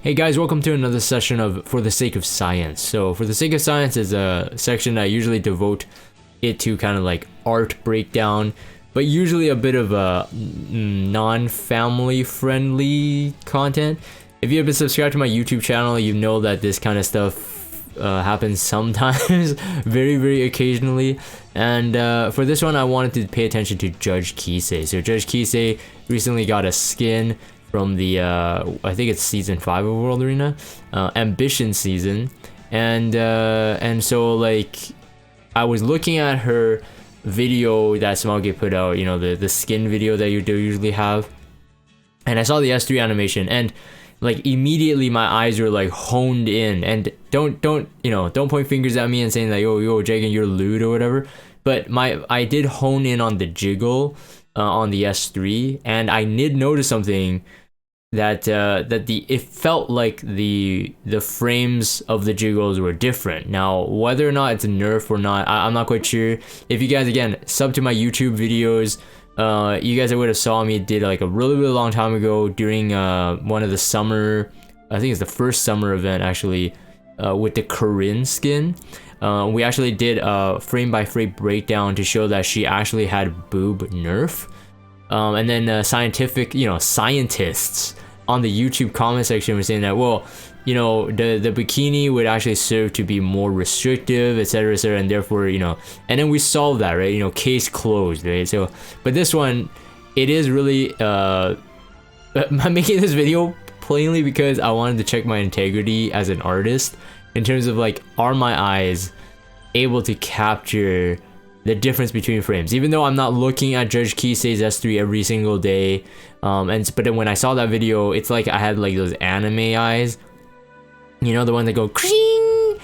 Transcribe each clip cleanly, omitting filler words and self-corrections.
Hey guys, welcome to another session of For the Sake of Science. So For the Sake of Science is a section I usually devote it to kind of like art breakdown, but usually a bit of a non-family friendly content. If you have been subscribed to my YouTube channel, you know that this kind of stuff happens sometimes, very occasionally. And for this one, I wanted to pay attention to Judge Kise. So Judge Kise recently got a skin from the I think it's season 5 of World Arena, Ambition season, and so like I was looking at her video that Smoggy put out, you know, the skin video that you do usually have, and I saw the S3 animation, and like immediately my eyes were like honed in. And don't point fingers at me and saying like yo Jagan, you're lewd or whatever, but I did hone in on the jiggle on the S3, and I did notice something that it felt like the frames of the jiggles were different. Now whether or not it's a nerf or not, I'm not quite sure. If you guys again sub to my YouTube videos, you guys would have saw me did like a really long time ago during one of the summer, I think it's the first summer event actually, with the Corinne skin. We actually did a frame by frame breakdown to show that she actually had boob nerf. And then scientists on the YouTube comment section were saying that, well, you know, the bikini would actually serve to be more restrictive, etc, and therefore, you know, and then we solved that, right? You know, case closed, right? So, but this one, it is really, I'm making this video plainly because I wanted to check my integrity as an artist in terms of like, are my eyes able to capture the difference between frames, even though I'm not looking at Judge Kise's S3 every single day. But then when I saw that video, it's like I had like those anime eyes, you know, the one that go kring.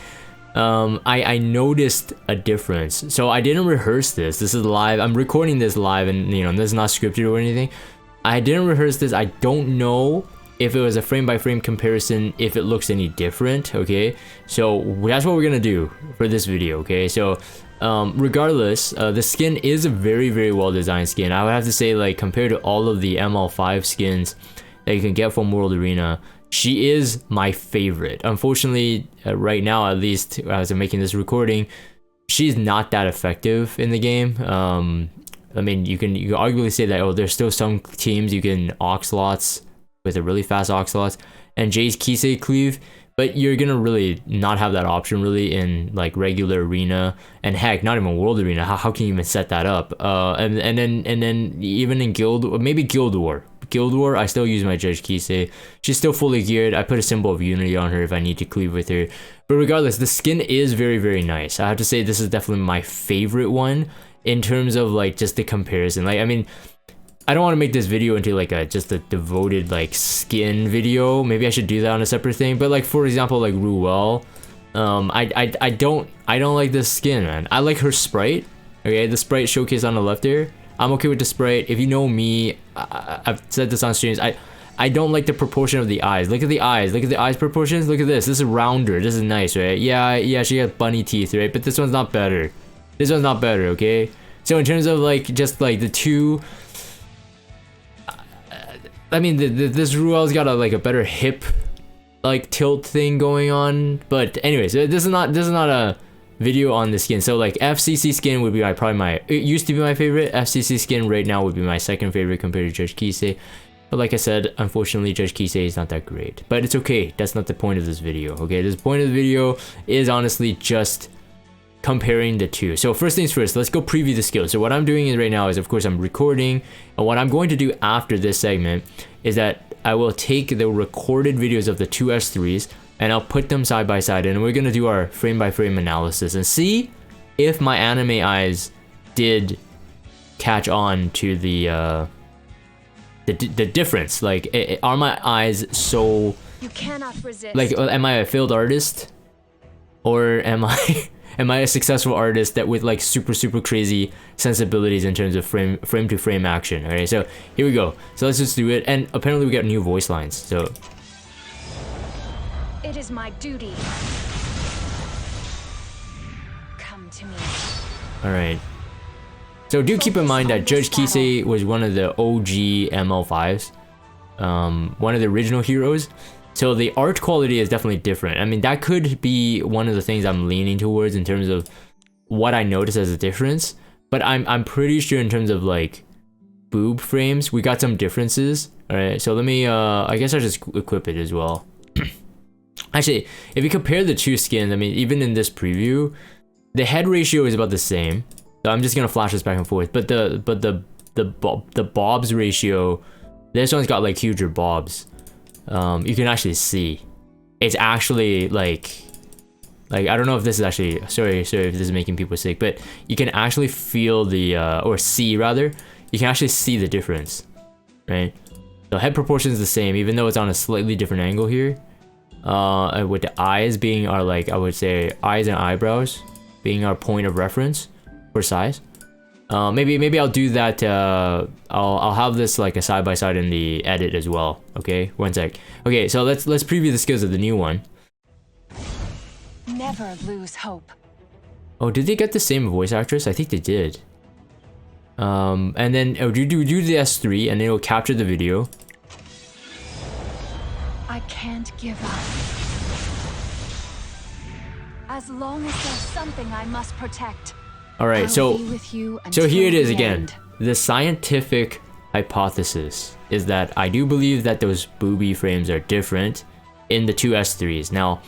I noticed a difference. So I didn't rehearse this. This is live. I'm recording this live, and you know, this is not scripted or anything. I didn't rehearse this. I don't know if it was a frame by frame comparison, if it looks any different. Okay, so that's what we're gonna do for this video. Okay, so regardless, the skin is a very well designed skin. I would have to say, like, compared to all of the ML5 skins that you can get from World Arena, she is my favorite. Unfortunately, right now, at least as I'm making this recording, she's not that effective in the game. I mean, you can arguably say that, oh, there's still some teams you can Oxlots with a really fast Oxlots and Judge Kise cleave, but you're gonna really not have that option really in like regular arena, and heck, not even World Arena. How can you even set that up? And then even in maybe Guild War, I still use my Judge Kise. She's still fully geared. I put a symbol of unity on her if I need to cleave with her. But regardless, the skin is very nice. I have to say this is definitely my favorite one in terms of like just the comparison. Like, I mean, I don't want to make this video into like just a devoted like skin video. Maybe I should do that on a separate thing. But like, for example, like Ruel, I don't like this skin, man. I like her sprite. Okay, the sprite showcase on the left there, I'm okay with the sprite. If you know me, I've said this on streams, I don't like the proportion of the eyes. Look at the eyes. Look at the eyes proportions. Look at this. This is rounder. This is nice, right? Yeah, she has bunny teeth, right? But this one's not better. This one's not better, okay? So in terms of like just like the two, I mean, this Ruel's got a better hip like tilt thing going on. But anyways, this is not a video on the skin. So like FCC skin would be it used to be my favorite. FCC skin right now would be my second favorite compared to Judge Kise. But like I said, unfortunately Judge Kise is not that great. But it's okay. That's not the point of this video. Okay, this point of the video is honestly just comparing the two. So first things first, let's go preview the skills. So what I'm doing right now is, of course, I'm recording, and what I'm going to do after this segment is that I will take the recorded videos of the two S3s and I'll put them side by side, and we're gonna do our frame by frame analysis and see if my anime eyes did catch on to the difference. Like, are my eyes so, you cannot resist. Like, am I a failed artist, or am I a successful artist that with like super crazy sensibilities in terms of frame to frame action? Okay, so here we go. So let's just do it. And apparently we got new voice lines. So it is my duty. Come to me. All right. So do keep in mind that Judge Kise was one of the OG ML5s, one of the original heroes. So the art quality is definitely different. I mean, that could be one of the things I'm leaning towards in terms of what I notice as a difference. But I'm pretty sure in terms of like boob frames, we got some differences. All right, so let me I guess I'll just equip it as well. Actually, if you compare the two skins, I mean, even in this preview, the head ratio is about the same. So I'm just gonna flash this back and forth. But the bobs ratio, this one's got like huger bobs. You can actually see. It's actually like I don't know if this is actually sorry if this is making people sick, but you can actually feel the or see rather. You can actually see the difference, right? The head proportion is the same, even though it's on a slightly different angle here. With the eyes being our, like, I would say eyes and eyebrows being our point of reference for size. Maybe I'll do that. I'll have this like a side by side in the edit as well. Okay, one sec. Okay, so let's preview the skills of the new one. Never lose hope. Oh, did they get the same voice actress? I think they did. And then you do the S3 and it will capture the video. I can't give up. As long as there's something I must protect. All right, I'll so be with you here it until is the again. end. The scientific hypothesis is that I do believe that those booby frames are different in the two S3s. Now,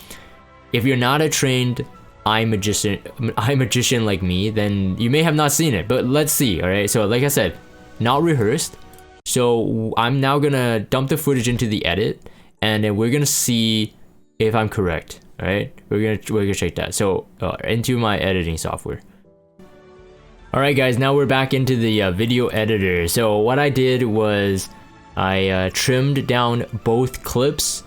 if you're not a trained eye magician like me, then you may have not seen it, but let's see. All right, so like I said, not rehearsed. So I'm now gonna dump the footage into the edit, and then we're gonna see if I'm correct. All right, we're gonna check that. So into my editing software. All right, guys, now we're back into the video editor. So what I did was I trimmed down both clips.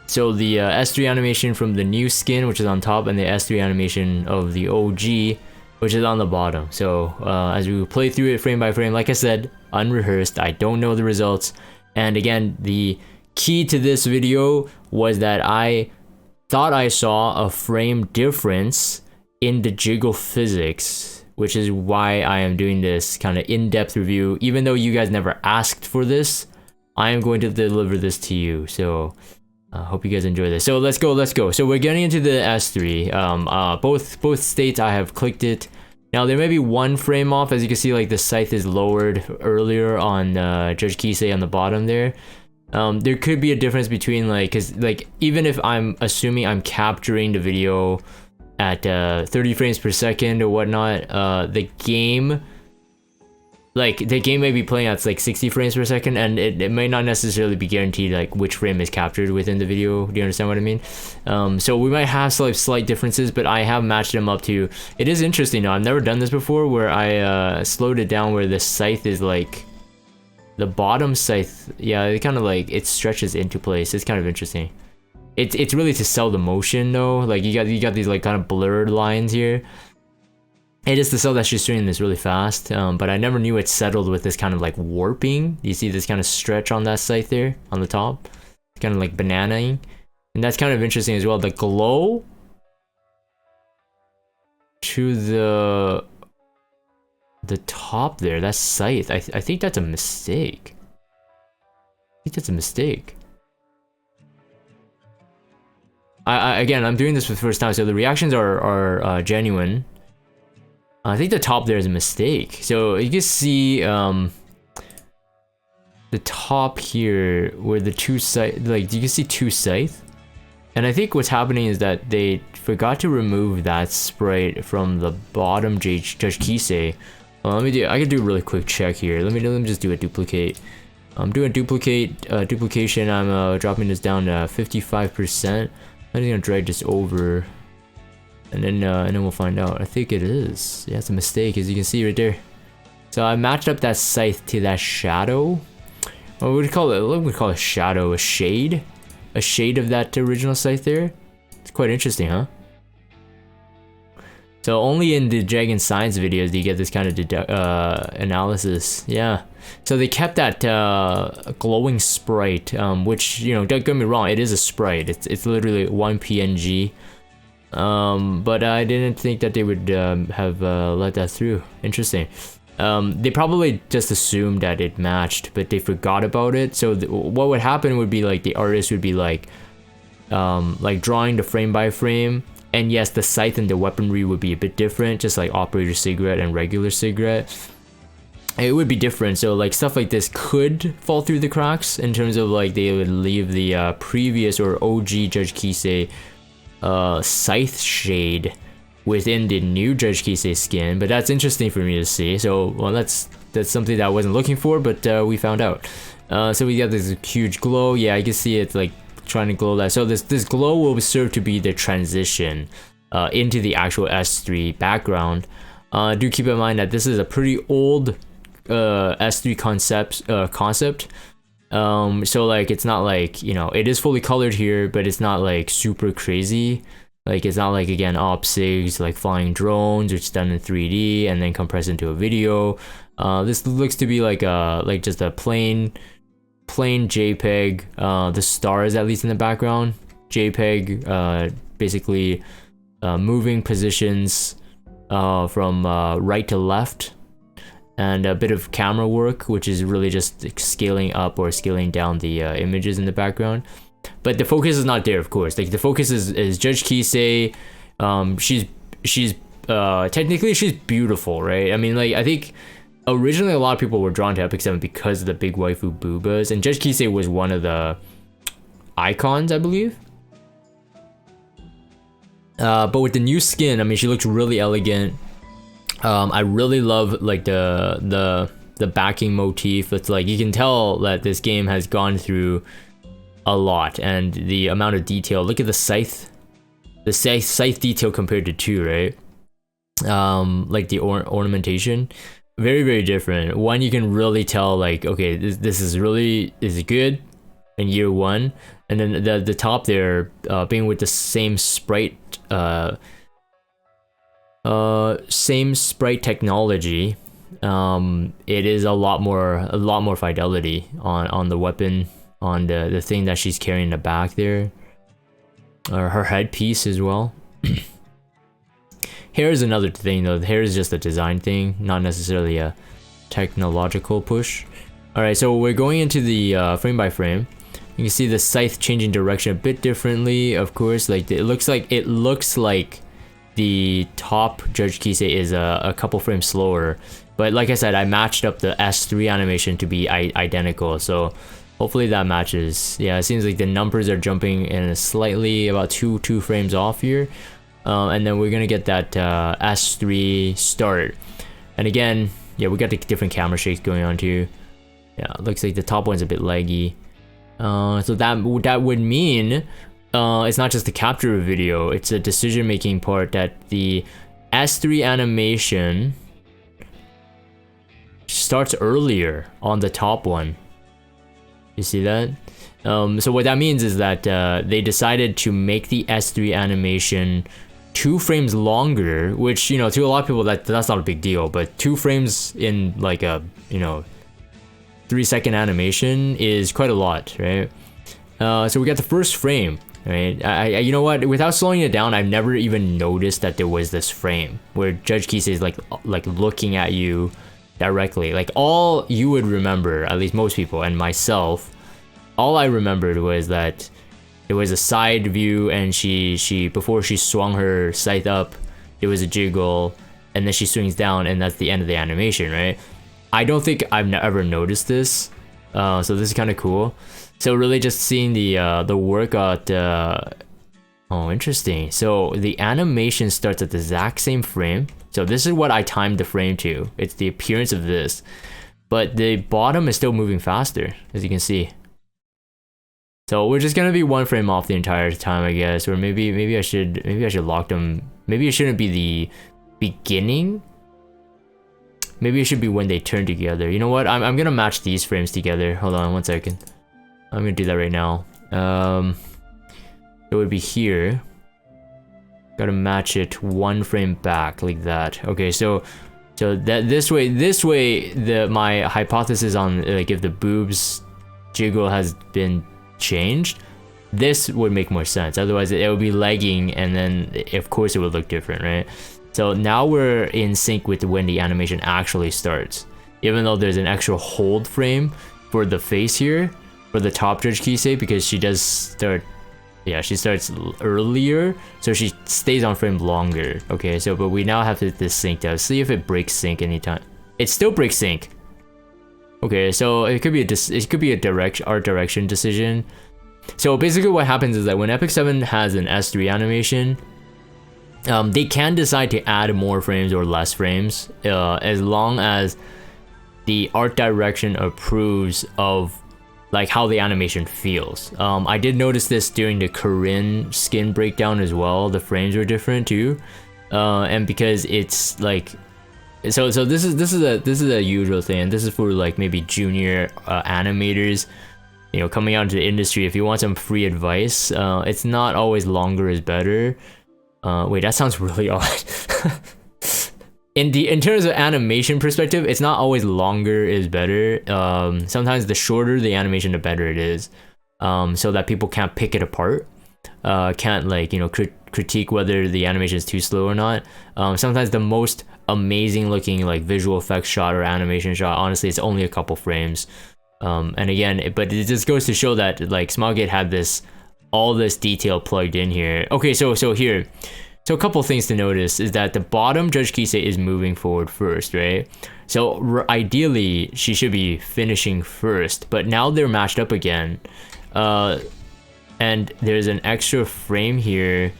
So the S3 animation from the new skin, which is on top, and the S3 animation of the OG, which is on the bottom. So as we play through it frame by frame, like I said, unrehearsed, I don't know the results. And again, the key to this video was that I thought I saw a frame difference in the jiggle physics, which is why I am doing this kind of in-depth review. Even though you guys never asked for this, I am going to deliver this to you. So hope you guys enjoy this. So let's go. So we're getting into the S3. Both states I have clicked it. Now there may be one frame off, as you can see, like the scythe is lowered earlier on Judge Kise on the bottom there. There could be a difference between like, cause like even if I'm assuming I'm capturing the video at 30 frames per second or whatnot, the game may be playing at like 60 frames per second, and it may not necessarily be guaranteed like which frame is captured within the video. Do you understand what I mean? So we might have slight differences, but I have matched them up to. It is interesting though. I've never done this before, where I slowed it down where the scythe is like the bottom scythe. Yeah, it kind of like it stretches into place. It's kind of interesting. It's really to sell the motion though. Like you got these like kind of blurred lines here. It is to sell that she's doing this really fast, but I never knew it settled with this kind of like warping. You see this kind of stretch on that scythe there on the top, kind of like bananaing, and that's kind of interesting as well. The glow to the top there, that scythe. I think that's a mistake. Again, I'm doing this for the first time, so the reactions are genuine. I think the top there is a mistake. So you can see the top here where the two scythe, like you can see two scythe, and I think what's happening is that they forgot to remove that sprite from the bottom Judge Kise. I can do a really quick check here. Let me just do a duplicate. I'm doing duplication. I'm dropping this down to 55%. I'm just gonna drag this over. And then we'll find out. I think it is. Yeah, it's a mistake, as you can see right there. So I matched up that scythe to that shadow. What would we call it? What would we call a shadow? A shade? A shade of that original scythe there? It's quite interesting, huh? So only in the Jagan science videos do you get this kind of analysis. Yeah. So they kept that glowing sprite, which, you know, don't get me wrong, it is a sprite. It's literally one PNG. But I didn't think that they would have let that through. Interesting. They probably just assumed that it matched, but they forgot about it. So what would happen would be like the artist would be like, like drawing the frame by frame. And yes, the scythe and the weaponry would be a bit different, just like operator cigarette and regular cigarette. It would be different, so like stuff like this could fall through the cracks in terms of like they would leave the previous or OG Judge Kise scythe shade within the new Judge Kise skin, but that's interesting for me to see. So well, that's something that I wasn't looking for, but we found out. So we got this huge glow. Yeah, I can see it like trying to glow that. So this glow will serve to be the transition into the actual S3 background. Do keep in mind that this is a pretty old S3 concept. So like it's not like, you know, it is fully colored here, but it's not like super crazy. Like it's not like, again, OP6 like flying drones, which is done in 3D and then compressed into a video. This looks to be like just a plain JPEG. The stars, at least in the background, JPEG, basically moving positions from right to left, and a bit of camera work, which is really just scaling up or scaling down the images in the background. But the focus is not there, of course. Like the focus is Judge Kise. She's technically she's beautiful, right? I mean, like I think originally a lot of people were drawn to Epic 7 because of the big waifu boobas, and Judge Kise was one of the icons, I believe. But with the new skin, I mean, she looks really elegant. I really love like the backing motif. It's like you can tell that this game has gone through a lot, and the amount of detail. Look at the scythe detail compared to 2, right? Like the ornamentation, very different. One, you can really tell like, okay, this is good in year 1, and then the top there, being with the same sprite technology, it is a lot more fidelity on the weapon, on the thing that she's carrying in the back there, or her headpiece as well. Hair is another thing though. The hair is just a design thing, not necessarily a technological push. Alright, so we're going into the frame by frame. You can see the scythe changing direction a bit differently, of course. Like it looks like the top Judge Kise is a couple frames slower, but like I said, I matched up the S3 animation to be identical, so hopefully that matches. Yeah, it seems like the numbers are jumping in slightly about two frames off here, and then we're gonna get that S3 start. And again, yeah, we got the different camera shakes going on too. Yeah, it looks like the top one's a bit laggy. So that would mean it's not just the capture of video, it's a decision-making part, that the S3 animation starts earlier on the top one. You see that? So what that means is that they decided to make the S3 animation 2 frames longer, which, you know, to a lot of people that's not a big deal, but 2 frames in like a, you know, 3-second animation is quite a lot, right? So we got the first frame, right? I you know what? Without slowing it down, I've never even noticed that there was this frame where Judge Kise is like looking at you directly. Like all you would remember, at least most people and myself, all I remembered was that it was a side view, and she before she swung her scythe up, it was a jiggle, and then she swings down, and that's the end of the animation, right? I don't think I've ever noticed this, so this is kind of cool. So really just seeing the work at oh, interesting. So the animation starts at the exact same frame. So this is what I timed the frame to. It's the appearance of this, but the bottom is still moving faster, as you can see. So we're just gonna be 1 frame off the entire time, I guess, or maybe I should lock them. Maybe it shouldn't be the beginning. Maybe it should be when they turn together. You know what? I'm gonna match these frames together. Hold on 1 second. I'm gonna do that right now. It would be here. Gotta match it 1 frame back like that. Okay, so that this way my hypothesis on like if the boobs jiggle has been changed, this would make more sense. Otherwise it would be lagging, and then of course it would look different, right? So now we're in sync with when the animation actually starts, even though there's an extra hold frame for the face here for the top Judge Kise, because she does start Yeah, she starts earlier, so she stays on frame longer. Okay, so but we now have this sync out. See if it breaks sync anytime. It still breaks sync. Okay, so it could be a art direction decision. So basically what happens is that when Epic 7 has an S3 animation, they can decide to add more frames or less frames, as long as the art direction approves of like how the animation feels. I did notice this during the Corinne skin breakdown as well. The frames were different too, and because it's like, so this is a usual thing. This is for like maybe junior animators, you know, coming out into the industry. If you want some free advice, it's not always longer is better. Wait, that sounds really odd. In terms of animation perspective, it's not always longer is better. Sometimes the shorter the animation, the better it is, so that people can't pick it apart, can't like, you know, critique whether the animation is too slow or not. Sometimes the most amazing looking like visual effects shot or animation shot, honestly, it's only a couple frames. And again, but it just goes to show that like Smilegate had all this detail plugged in here. Okay, so here. So a couple things to notice is that the bottom Judge Kise is moving forward first, right? So ideally, she should be finishing first, but now they're matched up again. And there's an extra frame here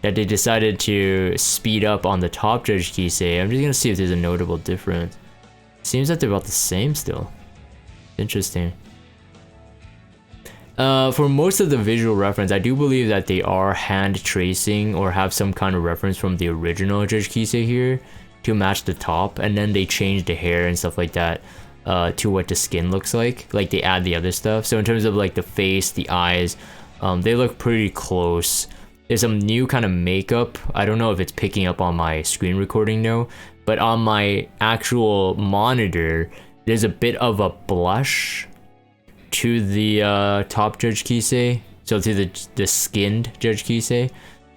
that they decided to speed up on the top Judge Kise. I'm just gonna see if there's a notable difference. Seems that they're about the same still. Interesting. For most of the visual reference, I do believe that they are hand tracing or have some kind of reference from the original Judge Kise here to match the top, and then they change the hair and stuff like that to what the skin looks like they add the other stuff. So in terms of like the face, the eyes, they look pretty close. There's some new kind of makeup. I don't know if it's picking up on my screen recording though, but on my actual monitor, there's a bit of a blush to the top Judge Kise, so to the skinned Judge Kise.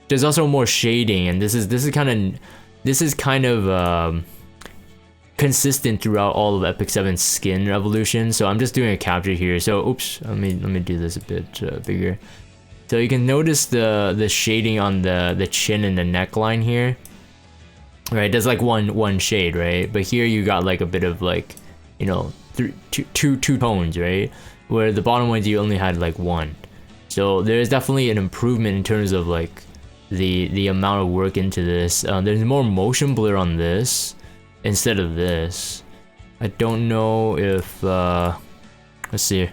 There's also more shading, and this is kind of consistent throughout all of Epic 7's skin evolution. So I'm just doing a capture here. So oops, let me do this a bit bigger. So you can notice the shading on the chin and the neckline here. Right, there's like one shade, right? But here you got like a bit of like, you know, two tones, right? Where the bottom ones you only had like one. So there's definitely an improvement in terms of like the amount of work into this. There's more motion blur on this instead of this. I don't know if let's see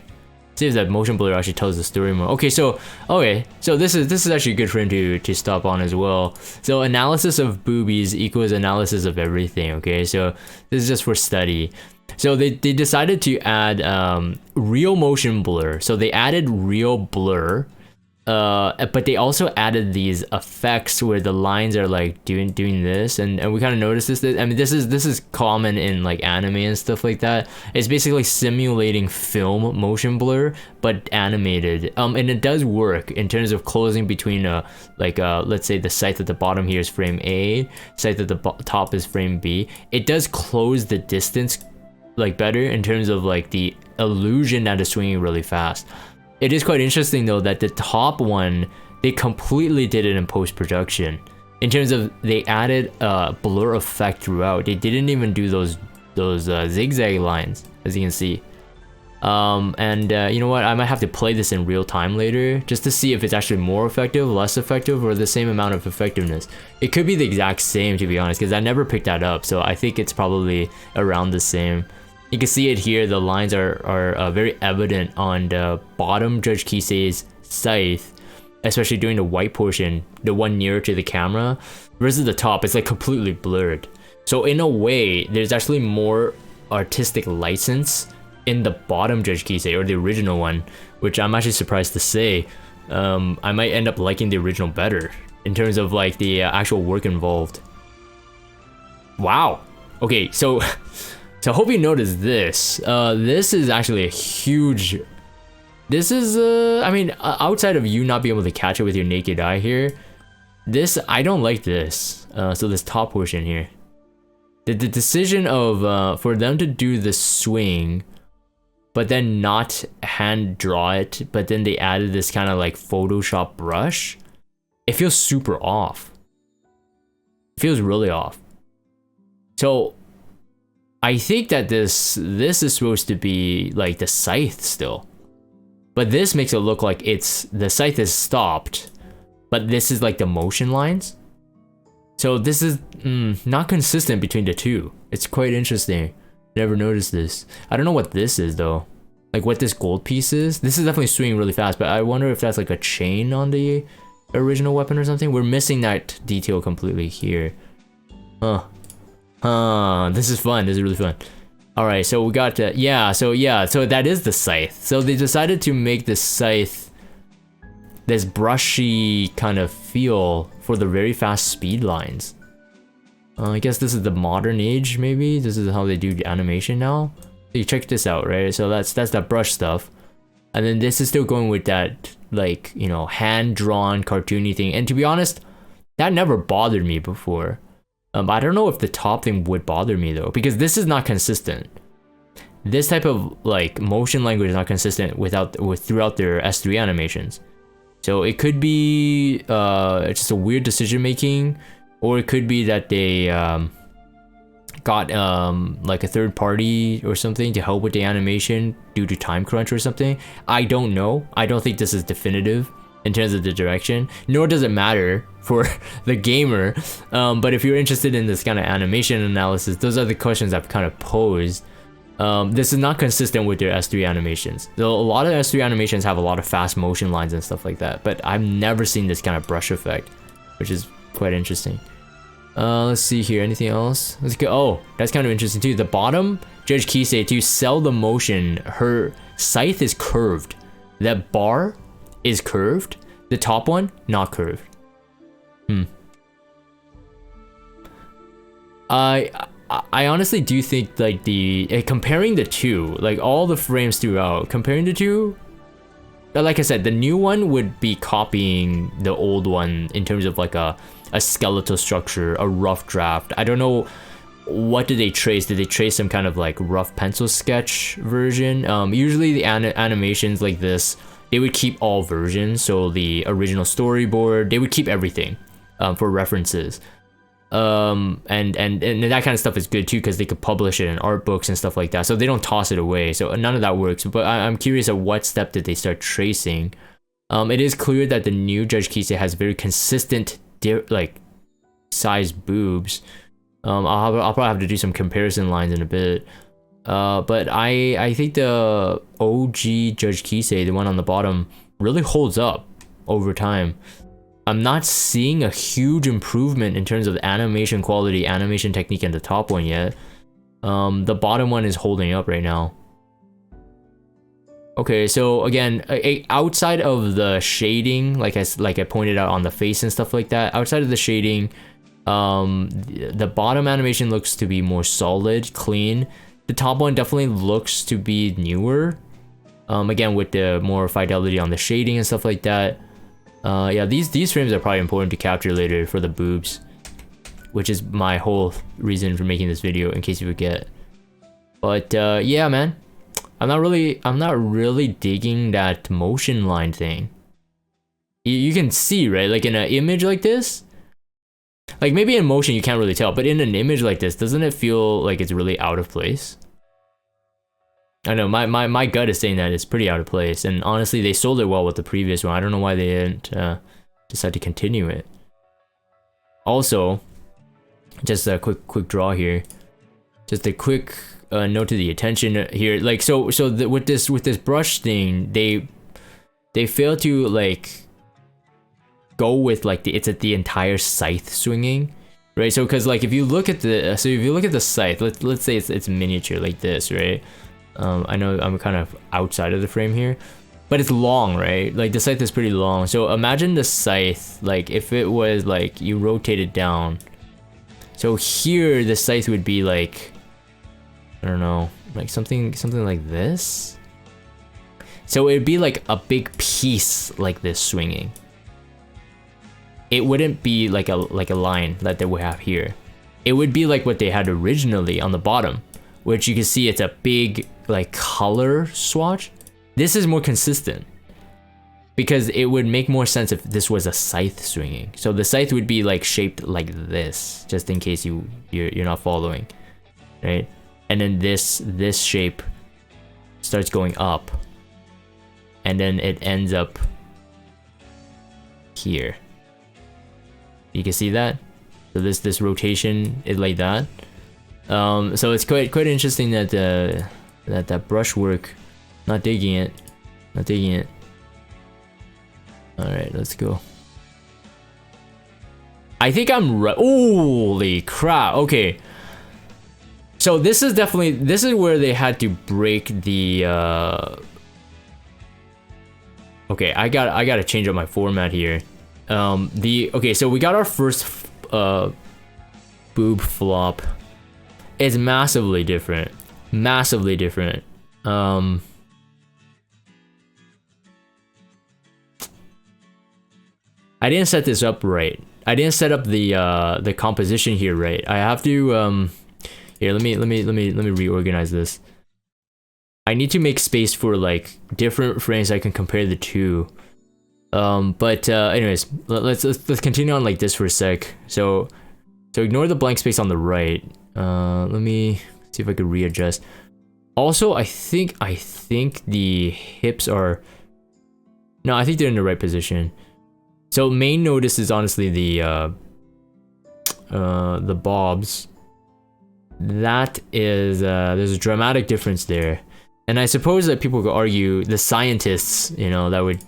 if that motion blur actually tells the story more. Okay, so this is actually good for him to stop on as well. So analysis of boobies equals analysis of everything. Okay, so this is just for study. So they decided to add real motion blur. So they added real blur, but they also added these effects where the lines are like doing this, and we kind of noticed this. I mean, this is common in like anime and stuff like that. It's basically simulating film motion blur, but animated. And it does work in terms of closing between let's say the site at the bottom here is frame A, site at the top is frame B. It does close the distance like better in terms of like the illusion that is swinging really fast. It is quite interesting though that the top one, they completely did it in post-production. In terms of they added a blur effect throughout. They didn't even do those zigzag lines, as you can see. You know what, I might have to play this in real time later just to see if it's actually more effective, less effective, or the same amount of effectiveness. It could be the exact same, to be honest, because I never picked that up, so I think it's probably around the same. You can see it here, the lines are very evident on the bottom Judge Kise's scythe, especially during the white portion, the one nearer to the camera, versus the top, it's like completely blurred. So in a way, there's actually more artistic license in the bottom Judge Kise, or the original one, which I'm actually surprised to say. I might end up liking the original better in terms of like the actual work involved. Wow. Okay, so I hope you noticed this. This is actually a huge. This is I mean, outside of you not being able to catch it with your naked eye here, this I don't like this. So this top portion here, the decision of for them to do the swing but then not hand draw it, but then they added this kind of like Photoshop brush, it feels super off. It feels really off. So I think that this is supposed to be like the scythe still, but this makes it look like it's the scythe is stopped, but this is like the motion lines. So this is not consistent between the two. It's quite interesting. Never noticed this. I don't know what this is though. Like what this gold piece is. This is definitely swinging really fast, but I wonder if that's like a chain on the original weapon or something. We're missing that detail completely here. This is fun. This is really fun. All right, so we got so that is the scythe. So they decided to make the scythe this brushy kind of feel for the very fast speed lines. I guess this is the modern age, maybe. This is how they do the animation now. So you check this out, right? So that's that brush stuff. And then this is still going with that, like, you know, hand-drawn cartoony thing. And to be honest, that never bothered me before. I don't know if the top thing would bother me though, because this is not consistent. This type of like motion language is not consistent throughout their S3 animations. So it could be it's just a weird decision making, or it could be that they got like a third party or something to help with the animation due to time crunch or something. I don't know. I don't think this is definitive in terms of the direction, nor does it matter for the gamer. But if you're interested in this kind of animation analysis, those are the questions I've kind of posed. This is not consistent with their S3 animations. Though a lot of S3 animations have a lot of fast motion lines and stuff like that, but I've never seen this kind of brush effect, which is quite interesting. Let's see here, anything else? Let's go. Oh, that's kind of interesting too. The bottom, Judge Kise, to sell the motion, her scythe is curved. That bar is curved. The top one, not curved. I honestly do think like comparing the two, like all the frames throughout, comparing the two, like I said, the new one would be copying the old one in terms of like a skeletal structure, a rough draft. I don't know, what did they trace? Did they trace some kind of like rough pencil sketch version? Usually the animations like this, they would keep all versions. So the original storyboard, they would keep everything for references. And that kind of stuff is good too, because they could publish it in art books and stuff like that, so they don't toss it away. So none of that works. But I'm curious at what step did they start tracing. It is clear that the new Judge Kise has very consistent like size boobs. I'll probably have to do some comparison lines in a bit. But I think the OG Judge Kise, the one on the bottom, really holds up over time. I'm not seeing a huge improvement in terms of animation quality, animation technique in the top one yet. The bottom one is holding up right now. Okay, so again, outside of the shading, like I pointed out on the face and stuff like that, outside of the shading, the bottom animation looks to be more solid, clean. The top one definitely looks to be newer. Again, with the more fidelity on the shading and stuff like that. Yeah, these frames are probably important to capture later for the boobs, which is my whole reason for making this video, in case you forget. But yeah, man, I'm not really digging that motion line thing. You can see, right, like in an image like this, like maybe in motion you can't really tell, but in an image like this, doesn't it feel like it's really out of place? I know my gut is saying that it's pretty out of place, and honestly they sold it well with the previous one. I don't know why they didn't decide to continue it. Also, just a quick draw here, just a quick note to the attention here. Like with this brush thing, they fail to like go with like the entire scythe swinging, right? So because like if you look at the scythe, let's say it's miniature like this, right? I know I'm kind of outside of the frame here, but it's long, right? Like the scythe is pretty long. So imagine the scythe, like if it was like you rotate it down. So here the scythe would be like, I don't know, like something like this. So it'd be like a big piece like this swinging. It wouldn't be like a line that they would have here. It would be like what they had originally on the bottom, which you can see it's a big like color swatch, this is more consistent. Because it would make more sense if this was a scythe swinging. So the scythe would be like shaped like this, just in case you're not following, right? And then this shape starts going up, and then it ends up here. You can see that. So this rotation is like that. So it's quite interesting that that brushwork, not digging it. Alright, let's go. I think I'm right. Holy crap. Okay. So this is where they had to break the okay, I gotta change up my format here. Okay, so we got our first boob flop. It's massively different. Massively different. I didn't set this up right. I didn't set up the composition here right. I have to here, let me reorganize this. I need to make space for like different frames I can compare the two. But anyways, let's continue on like this for a sec. So ignore the blank space on the right. Let me see if I could readjust. Also, I think the hips are, no, I think they're in the right position. So main notice is honestly the bobs. That is there's a dramatic difference there, and I suppose that people could argue, the scientists, that would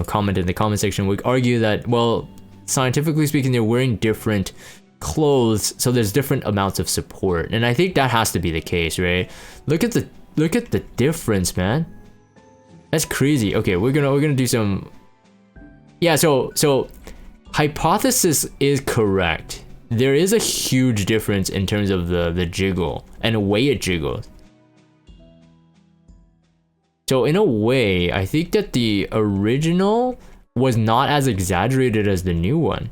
comment in the comment section, would argue that, well, scientifically speaking, they're wearing different clothes, so there's different amounts of support, and I think that has to be the case, right? Look at the difference, man. That's crazy. Okay, we're gonna do some. Yeah, so hypothesis is correct. There is a huge difference in terms of the jiggle and the way it jiggles. So in a way, I think that the original was not as exaggerated as the new one.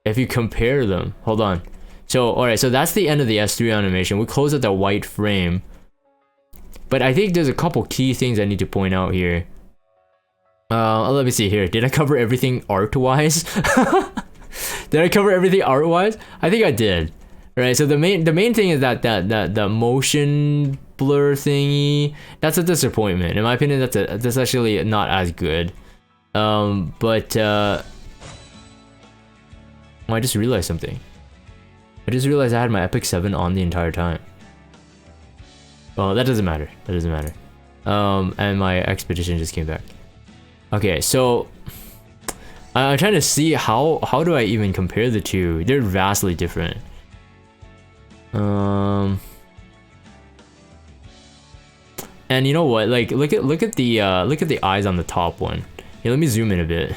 If you compare them, hold on. So alright, so that's the end of the S3 animation. We close at the white frame. But I think there's a couple key things I need to point out here. Let me see here. Did I cover everything art-wise? Did I cover everything art-wise? I think I did. Right. So the main thing is that motion blur thingy. That's a disappointment. In my opinion, that's actually not as good. But oh, I just realized something. I just realized I had my Epic 7 on the entire time. Well, that doesn't matter. That doesn't matter. And my Expedition just came back. Okay, so I'm trying to see how do I even compare the two? They're vastly different. And you know what? Like, look at the eyes on the top one. Here, let me zoom in a bit,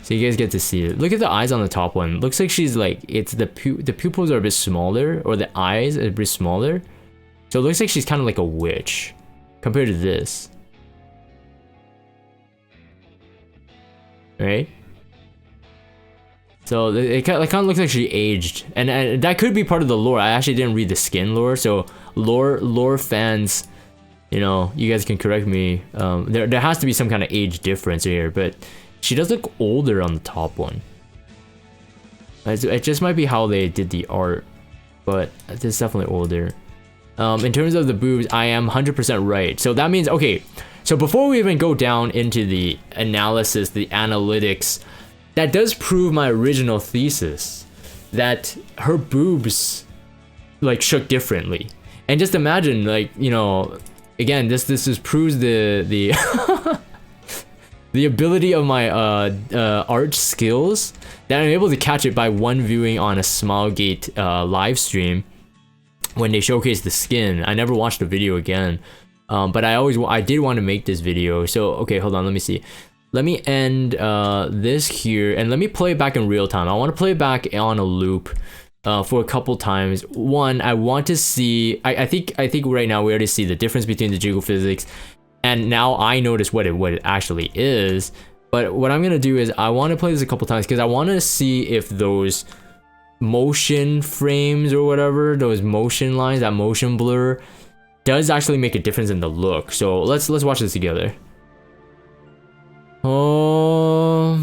so you guys get to see it. Look at the eyes on the top one. Looks like she's like, it's the pupils are a bit smaller, or the eyes are a bit smaller. So it looks like she's kind of like a witch compared to this. Right? So it kind of looks like she aged, and that could be part of the lore. I actually didn't read the skin lore, so lore fans, you guys can correct me. There has to be some kind of age difference here, but she does look older on the top one. It just might be how they did the art, but it's definitely older. In terms of the boobs, I am 100% right. So that means, okay, so before we even go down into the analysis, the analytics, that does prove my original thesis that her boobs like shook differently. And just imagine, like, again, this just proves the the ability of my art skills, that I'm able to catch it by one viewing on a Smilegate live stream when they showcase the skin. I never watched the video again, but I did want to make this video. So okay, hold on, let me see. Let me end this here, and let me play it back in real time. I want to play it back on a loop for a couple times. One, I want to see. I think right now we already see the difference between the jiggle physics, and now I notice what it actually is. But what I'm gonna do is I want to play this a couple times because I want to see if those motion frames or whatever, those motion lines, that motion blur, does actually make a difference in the look. So let's watch this together. Oh.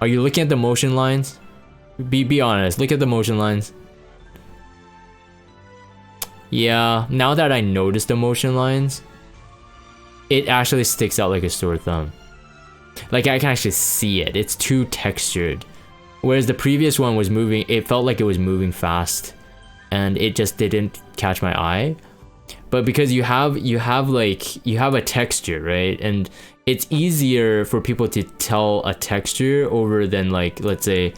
Are you looking at the motion lines? Be honest, look at the motion lines. Yeah, now that I notice the motion lines, it actually sticks out like a sore thumb. Like I can actually see it. It's too textured. Whereas the previous one was moving, it felt like it was moving fast and it just didn't catch my eye. But because you have a texture, right? And it's easier for people to tell a texture over than like, let's say,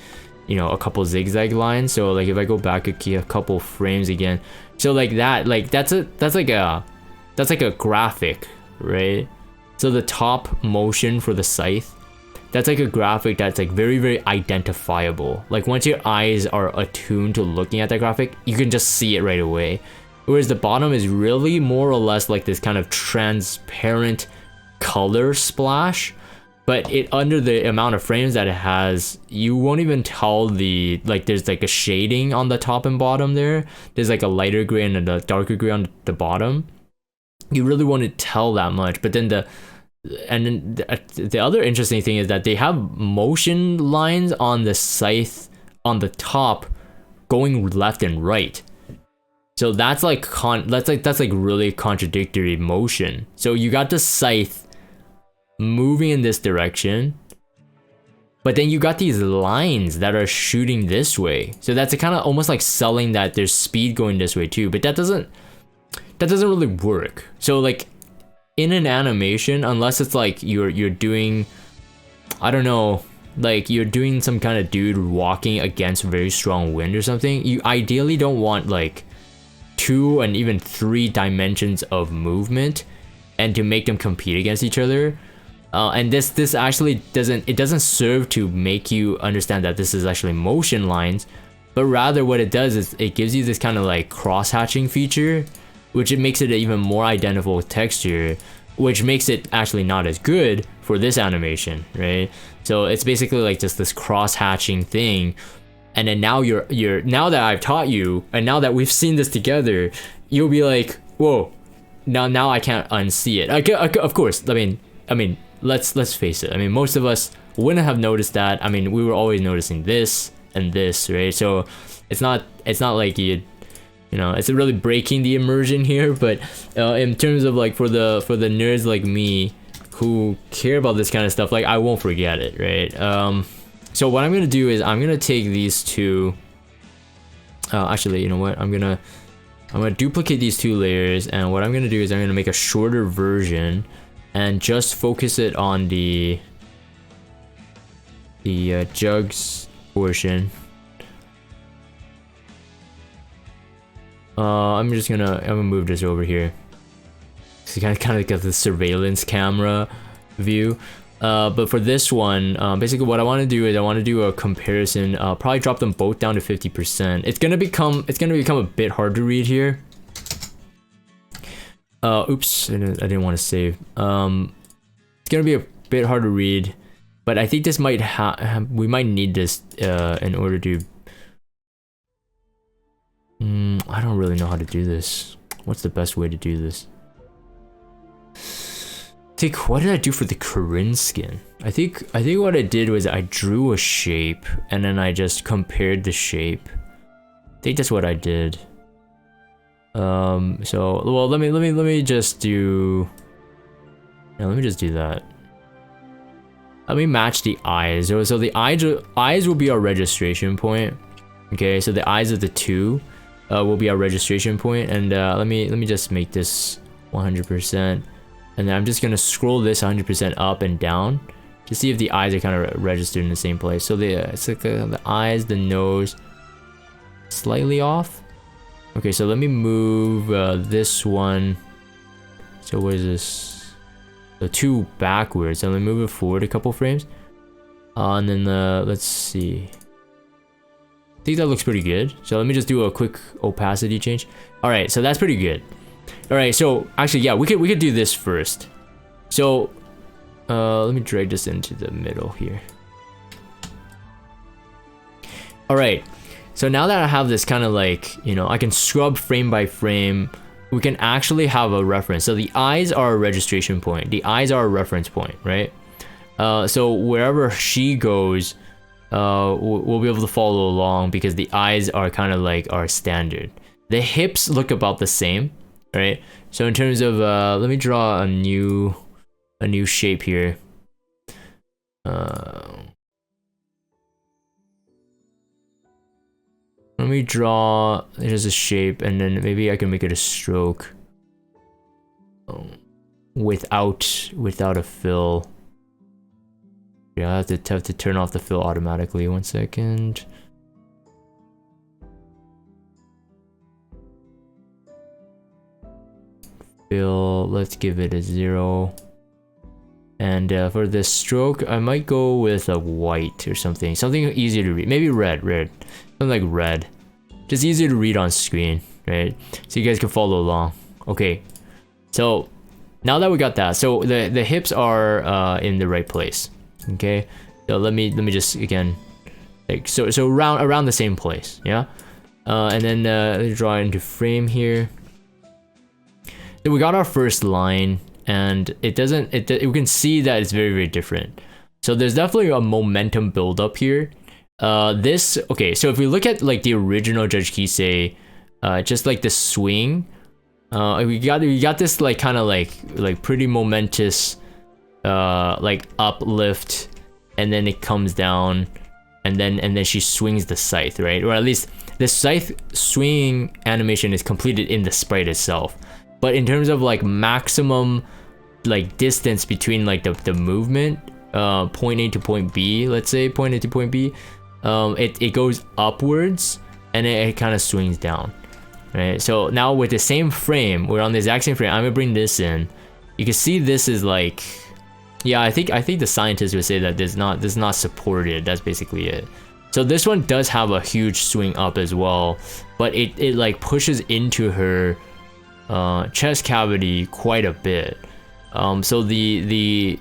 you know, a couple zigzag lines. So like if I go back a couple frames again, so like that, like that's like a graphic, right? So the top motion for the scythe, that's like a graphic that's like very, very identifiable. Like once your eyes are attuned to looking at that graphic, you can just see it right away. Whereas the bottom is really more or less like this kind of transparent color splash, but it under the amount of frames that it has, you won't even tell the, like there's like a shading on the top and bottom there. There's like a lighter gray and a darker gray on the bottom. You really wouldn't tell that much. But then the other interesting thing is that they have motion lines on the scythe on the top going left and right. So that's like that's like really contradictory motion. So you got the scythe moving in this direction, but then you got these lines that are shooting this way. So that's kind of almost like selling that there's speed going this way too, but that doesn't really work. So like in an animation, unless it's like you're doing, I don't know, like you're doing some kind of dude walking against very strong wind or something, you ideally don't want like 2 and even 3 dimensions of movement and to make them compete against each other. And this actually doesn't serve to make you understand that this is actually motion lines, but rather what it does is it gives you this kind of like cross-hatching feature, which it makes it an even more identifiable texture, which makes it actually not as good for this animation, right? So it's basically like just this cross-hatching thing. And then now you're now that I've taught you, and now that we've seen this together, you'll be like, whoa, now I can't unsee it. Of course, I mean, let's face it. I mean, most of us wouldn't have noticed that. I mean, we were always noticing this and this, right? So it's not like you know, it's really breaking the immersion here. But in terms of like for the nerds like me who care about this kind of stuff, like I won't forget it, right? So what I'm gonna do is I'm gonna take these two. Actually, you know what? I'm gonna duplicate these 2 layers, and what I'm gonna do is I'm gonna make a shorter version and just focus it on the jugs portion. I'm gonna move this over here. So kind of get the surveillance camera view. But for this one, basically what I want to do is I want to do a comparison. Probably drop them both down to 50%. It's gonna become a bit hard to read here. Oops, I didn't want to save. It's gonna be a bit hard to read, but I think this might we might need this in order to. I don't really know how to do this. What's the best way to do this? What did I do for the Corinne skin? I think what I did was I drew a shape and then I just compared the shape. I think that's what I did. So well, let me just do. Yeah, let me just do that. Let me match the eyes. So the eyes will be our registration point. Okay, so the eyes of the 2 will be our registration point, and let me just make this 100%. And then I'm just gonna scroll this 100% up and down to see if the eyes are kind of registered in the same place. So it's like the eyes, the nose, slightly off. Okay, so let me move this one. So what is this? The 2 backwards. So let me move it forward a couple frames. And then let's see. I think that looks pretty good. So let me just do a quick opacity change. All right, so that's pretty good. All right, so actually, yeah, we could do this first. So let me drag this into the middle here. All right. So now that I have this kind of like, you know, I can scrub frame by frame, we can actually have a reference. So the eyes are a registration point. The eyes are a reference point, right? So wherever she goes, we'll be able to follow along because the eyes are kind of like our standard. The hips look about the same, right? So in terms of, let me draw a new shape here. Let me draw, there's a shape, and then maybe I can make it a stroke without a fill. Yeah, I have to turn off the fill automatically. 1 second. Fill, let's give it a 0. And for the stroke, I might go with a white or something easier to read. Maybe red. Something like red. Just easier to read on screen, right? So you guys can follow along. Okay. So now that we got that, so the hips are in the right place. Okay. So let me just again, like so around the same place, yeah. And then let's draw it into frame here. So we got our first line, and we can see that it's very, very different. So there's definitely a momentum buildup here. Okay, so if we look at like the original Judge Kise, just like the swing, we got this like kind of like pretty momentous like uplift, and then it comes down, and then she swings the scythe, right? Or at least the scythe swing animation is completed in the sprite itself. But in terms of like maximum like distance between like the movement, point A to point B, let's say point A to point B, it goes upwards and it kind of swings down, right? So now with the same frame, we're on the exact same frame. I'm gonna bring this in. You can see this is like, yeah, I think the scientists would say that this is not supported. That's basically it. So this one does have a huge swing up as well, but it like pushes into her chest cavity quite a bit. So the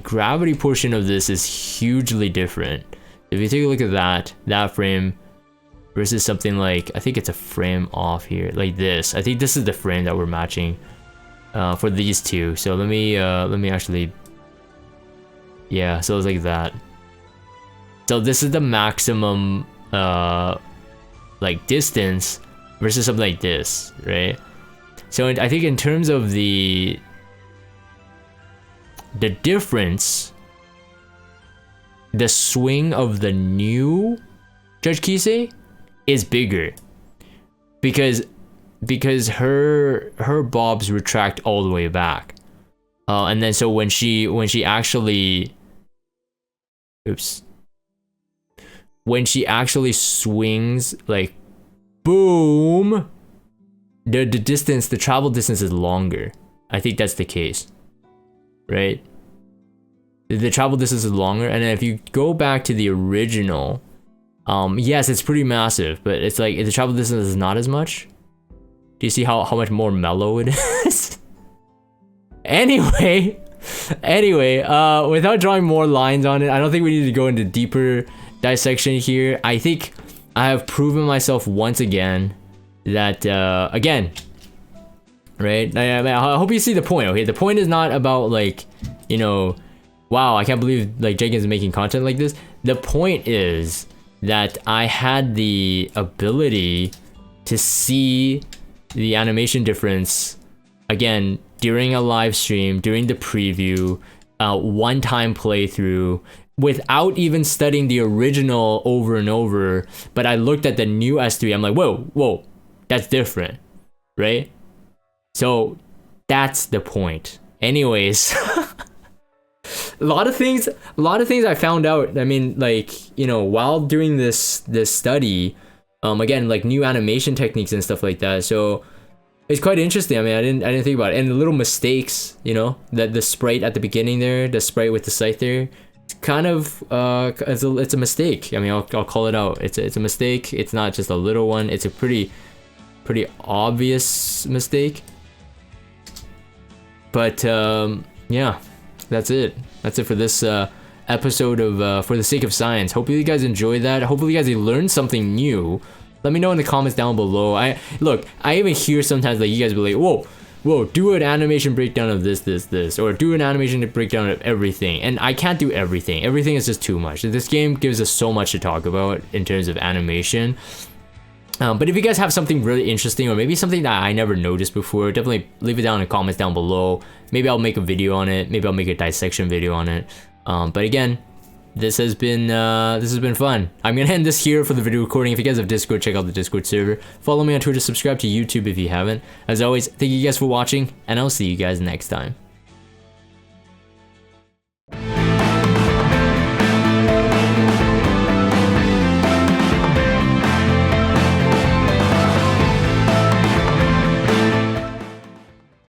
gravity portion of this is hugely different. If you take a look at that frame versus something like, I think it's a frame off here, like this. I think this is the frame that we're matching for these two. So let me actually, yeah, so it's like that. So this is the maximum like distance versus something like this, right? So I think in terms of the difference, the swing of the new Judge Kise is bigger because her bobs retract all the way back, and then so when she actually swings, like boom, the travel distance is longer. I think that's the case, right? The travel distance is longer, and then if you go back to the original, yes, it's pretty massive, but it's like the travel distance is not as much. Do you see how much more mellow it is? Anyway, without drawing more lines on it, I don't think we need to go into deeper dissection here. I think I have proven myself once again that again, right? I hope you see the point. Okay, the point is not about like, you know, wow, I can't believe like Jagan is making content like this. The point is that I had the ability to see the animation difference again during a live stream, during the preview, one-time playthrough, without even studying the original over and over. But I looked at the new S3, I'm like, whoa, that's different, right? So that's the point. Anyways, a lot of things I found out. I mean, like, you know, while doing this study, again, like new animation techniques and stuff like that. So it's quite interesting. I mean, I didn't think about it. And the little mistakes, you know, that the sprite at the beginning there, the sprite with the scythe there, it's kind of it's a mistake. I mean, I'll call it out. It's a mistake. It's not just a little one. It's a pretty obvious mistake. But yeah, that's it for this episode of For the Sake of Science. Hopefully you guys enjoyed that. Hopefully you guys learned something new. Let me know in the comments down below. I even hear sometimes like you guys be like, whoa, do an animation breakdown of this, or do an animation breakdown of everything. And I can't do everything. Everything is just too much. This game gives us so much to talk about in terms of animation. But if you guys have something really interesting, or maybe something that I never noticed before, definitely leave it down in the comments down below. Maybe I'll make a video on it. Maybe I'll make a dissection video on it. But again, this has been fun. I'm gonna end this here for the video recording. If you guys have Discord, check out the Discord server. Follow me on Twitter, subscribe to YouTube if you haven't. As always, thank you guys for watching, and I'll see you guys next time.